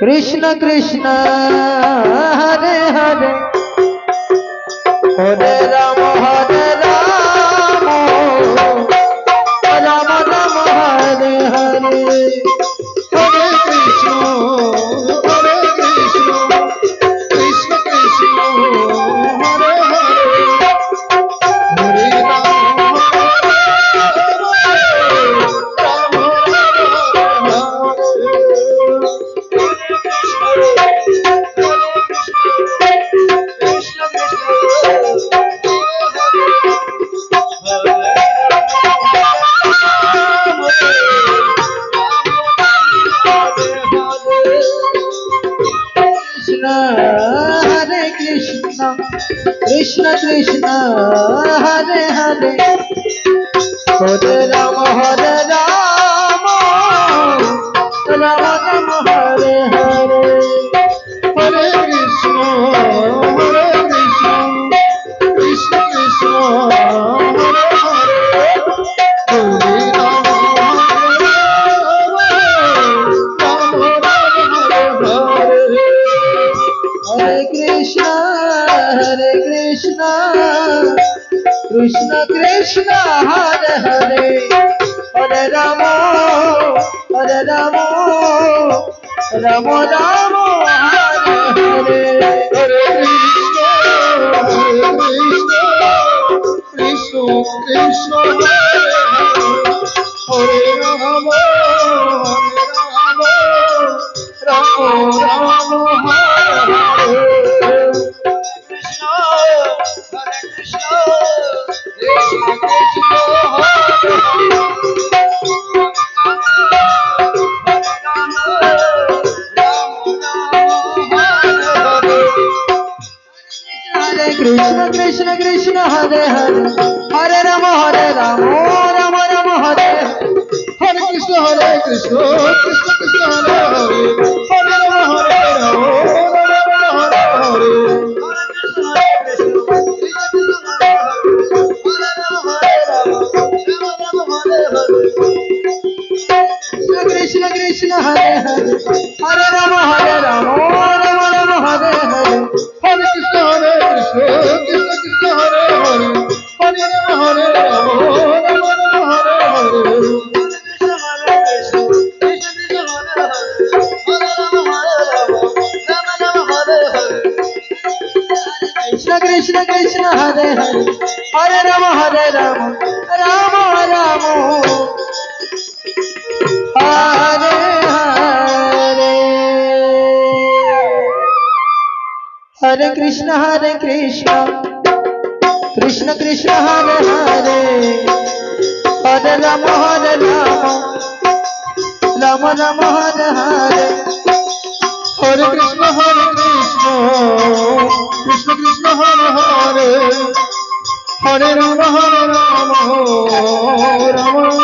Krishna Krishna Hare Hare Hare Ram Ram Ram Hare Hare Hare Krishna Krishna Krishna Hare Hare Hare Ram Ram Krishna Krishna Hare Hare Hare Ram Ram Ram Hare Hare Hare Krishna Krishna Krishna Hare Hare Hare Ram Ram Hare Hare Hare Krishna Krishna Krishna Hare Hare Hare Ram Ram Ram Hare Hare Hare Krishna Krishna Hare Hare Ram Ram Hare Hare Hare Krishna Krishna Krishna Hare Hare Hare Ram Ram Ram Hare Hare Krishna Krishna Krishna Hare Hare Hare Ram Hare Hare Krishna Krishna Hare Hare Hare Ram Ram Ram Hare Hare Hare Krishna Krishna Krishna Hare Hare Hare Ram Hare Hare Krishna Krishna Krishna Hare Hare Hare Ram Ram Ram Hare Hare Hare Krishna Krishna Krishna Hare Hare Hare Ram Ram Ram Hare Hare Hare Krishna Krishna Krishna Hare Hare Hare Ram Ram